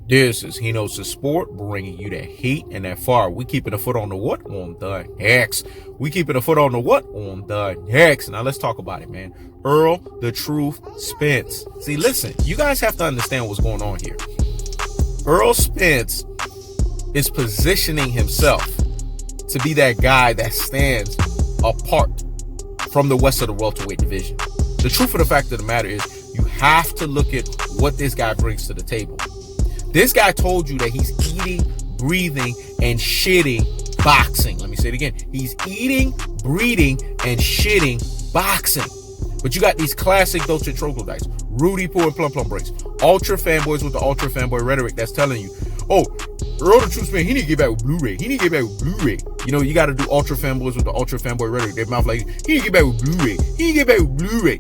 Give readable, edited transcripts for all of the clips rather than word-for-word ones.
This is He Knows the Sport, bringing you that heat and that fire. We keeping a foot on the what? On the X. We keeping a foot on the what? On the X. Now let's talk about it, man. Errol the Truth Spence. See, listen, you guys have to understand what's going on here. Errol Spence is positioning himself to be that guy that stands apart from the rest of the welterweight division. The truth of the fact of the matter is you have to look at what this guy brings to the table. This guy told you that he's eating, breathing, and shitting boxing. Let me say it again. He's eating, breathing, and shitting boxing. But you got these classic Dolce troglodytes, Rudy Poo and Plum Plum Breaks, ultra fanboys with the ultra fanboy rhetoric that's telling you, oh, Errol the Truth Spence, he need to get back with Blu-ray. He need to get back with Blu-ray. You know, you got to do ultra fanboys with the ultra fanboy rhetoric. Their mouth like, he need to get back with Blu-ray. He need to get back with Blu-ray.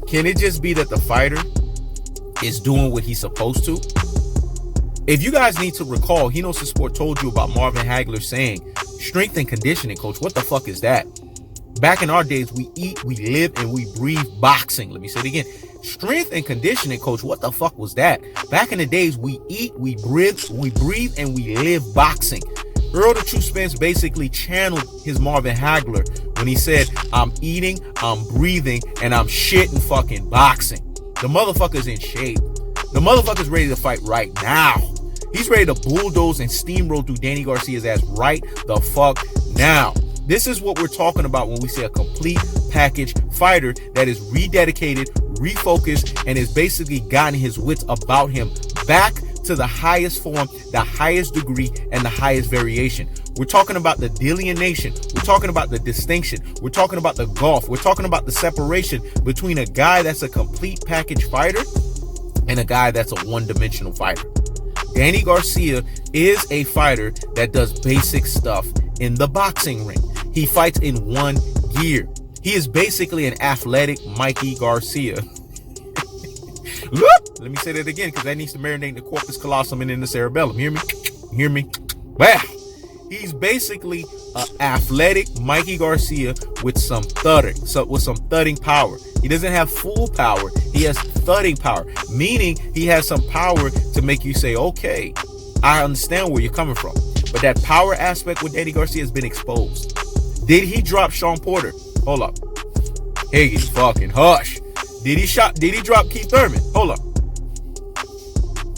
Can it just be that the fighter is doing what he's supposed to? If you guys need to recall, He Knows the Sport told you about Marvin Hagler saying, strength and conditioning, coach. What the fuck is that? Back in our days, we eat, we live, and we breathe boxing. Let me say it again. Strength and conditioning, coach. What the fuck was that? Back in the days, we eat, we breathe, and we live boxing. Errol the Truth Spence basically channeled his Marvin Hagler when he said, I'm eating, I'm breathing, and I'm shitting fucking boxing. The motherfucker's in shape. The motherfucker's ready to fight right now. He's ready to bulldoze and steamroll through Danny Garcia's ass right the fuck now. This is what we're talking about when we say a complete package fighter that is rededicated, refocused, and has basically gotten his wits about him back to the highest form, the highest degree, and the highest variation. We're talking about the delineation. We're talking about the distinction. We're talking about the gulf. We're talking about the separation between a guy that's a complete package fighter and a guy that's a one-dimensional fighter. Danny Garcia is a fighter that does basic stuff in the boxing ring. He fights in one gear. He is basically an athletic Mikey Garcia. Look, let me say that again because that needs to marinate in the corpus callosum and in the cerebellum. Hear me? Hear me? Wow. He's basically an athletic Mikey Garcia with some thudding power. He doesn't have full power. He has thudding power, meaning he has some power to make you say, okay, I understand where you're coming from. But that power aspect with Danny Garcia has been exposed. Did he drop Sean Porter? Hold up. Higgity fucking hush. Did he drop Keith Thurman? Hold up.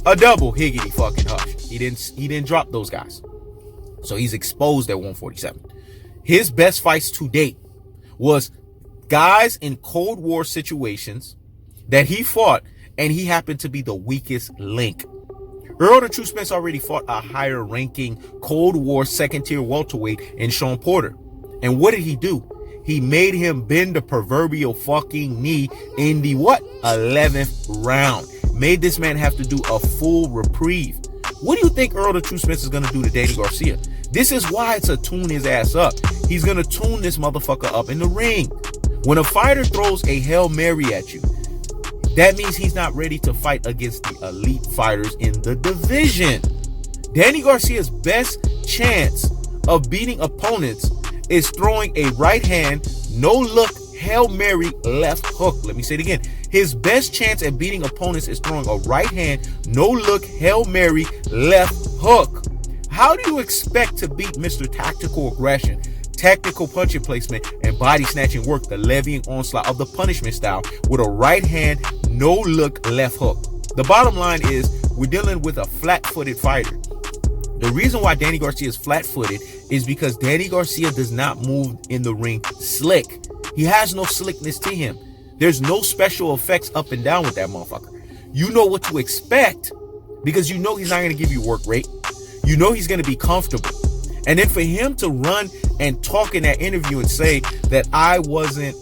A double higgity fucking hush. He didn't drop those guys. So he's exposed at 147. His best fights to date was guys in Cold War situations that he fought, and he happened to be the weakest link. Errol the Truth Spence already fought a higher ranking Cold War second tier welterweight in Sean Porter. And what did he do? He made him bend the proverbial fucking knee in the 11th round. Made this man have to do a full reprieve. What do you think Errol the Truth Spence is going to do to Danny Garcia? This is why it's a tune his ass up. He's going to tune this motherfucker up in the ring. When a fighter throws a Hail Mary at you, that means he's not ready to fight against the elite fighters in the division. Danny Garcia's best chance of beating opponents is throwing a right hand, no look, Hail Mary left hook. Let me say it again. His best chance at beating opponents is throwing a right hand, no look, Hail Mary left hook. How do you expect to beat Mr. Tactical Aggression, technical punching placement, and body snatching work, the levying onslaught of the punishment style, with a right hand, no look, left hook? The bottom line is we're dealing with a flat-footed fighter. The reason why Danny Garcia is flat-footed is because Danny Garcia does not move in the ring slick. He has no slickness to him. There's no special effects up and down with that motherfucker. You know what to expect because you know he's not going to give you work rate. You know he's going to be comfortable. And then for him to run and talk in that interview and say that I wasn't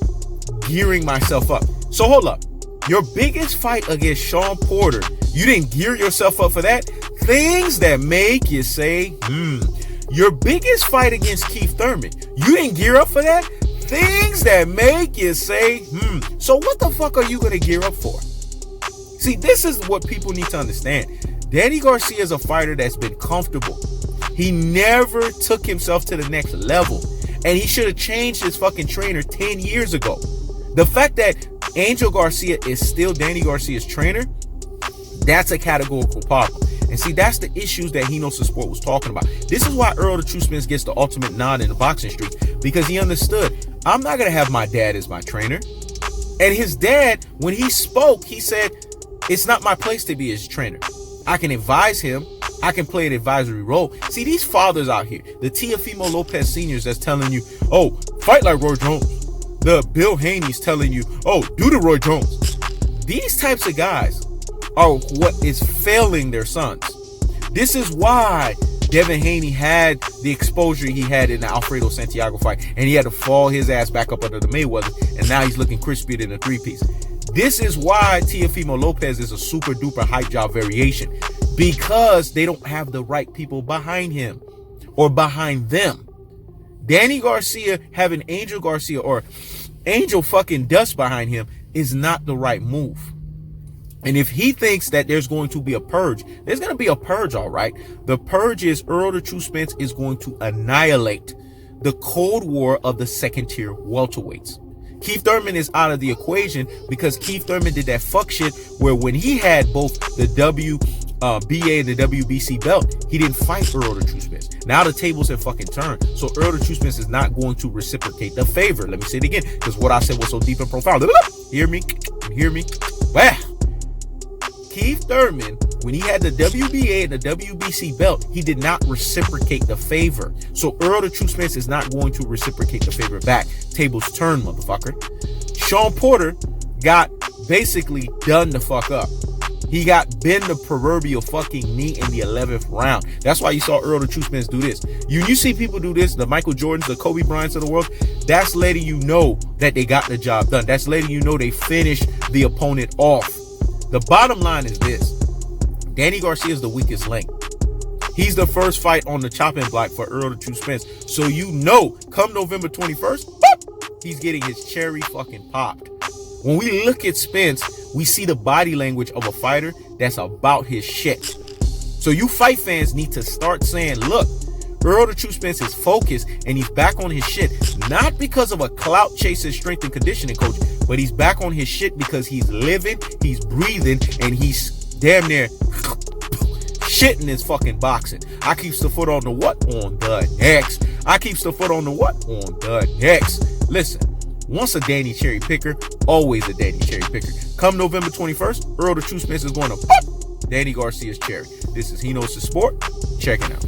gearing myself up. So hold up. Your biggest fight against Sean Porter, you didn't gear yourself up for that? Things that make you say, Your biggest fight against Keith Thurman, you didn't gear up for that? Things that make you say, So what the fuck are you going to gear up for? See, this is what people need to understand. Danny Garcia is a fighter that's been comfortable. He never took himself to the next level. And he should have changed his fucking trainer 10 years ago. The fact that Angel Garcia is still Danny Garcia's trainer, that's a categorical problem. And see, that's the issues that He Knows the Sport was talking about. This is why Errol the True Spence gets the ultimate nod in the boxing street, because he understood, I'm not going to have my dad as my trainer. And his dad, when he spoke, he said, it's not my place to be his trainer. I can advise him. I can play an advisory role. See, these fathers out here, the Teofimo Lopez seniors that's telling you, oh, fight like Roy Jones. The Bill Haney's telling you, oh, do the Roy Jones. These types of guys are what is failing their sons. This is why Devin Haney had the exposure he had in the Alfredo Santiago fight, and he had to fall his ass back up under the Mayweather, and now he's looking crispier than a three-piece. This is why Teofimo Lopez is a super duper hype job variation, because they don't have the right people behind him or behind them. Danny Garcia having Angel Garcia or Angel fucking Dust behind him is not the right move. And if he thinks that there's going to be a purge, there's going to be a purge, all right. The purge is Errol the True Spence is going to annihilate the Cold War of the second tier welterweights. Keith Thurman is out of the equation because Keith Thurman did that fuck shit where when he had both the WBA and the WBC belt, he didn't fight Errol the True Spence. Now the tables have fucking turned. So Errol the True Spence is not going to reciprocate the favor. Let me say it again, because what I said was so deep and profound. Hear me? Hear me? Wow. Keith Thurman, when he had the WBA and the WBC belt, he did not reciprocate the favor. So Errol the True Spence is not going to reciprocate the favor back. Tables turn, motherfucker. Sean Porter got basically done the fuck up. He got bent the proverbial fucking knee in the 11th round. That's why you saw Errol the True Spence do this. You see people do this, the Michael Jordans, the Kobe Bryants of the world. That's letting you know that they got the job done. That's letting you know they finished the opponent off. The bottom line is this. Danny Garcia is the weakest link. He's the first fight on the chopping block for Errol the True Spence. So you know, come November 21st, he's getting his cherry fucking popped. When we look at Spence, we see the body language of a fighter that's about his shit. So you fight fans need to start saying, look, Errol the True Spence is focused and he's back on his shit. Not because of a clout chasing strength and conditioning coach, but he's back on his shit because he's living, he's breathing, and he's damn near shitting his fucking boxing. I keeps the foot on the what? On the next. I keeps the foot on the what? On the next. Listen, once a Danny cherry picker, always a Danny cherry picker. Come November 21st, Errol the True Spence is going to pop Danny Garcia's cherry. This is He Knows the Sport. Check it out.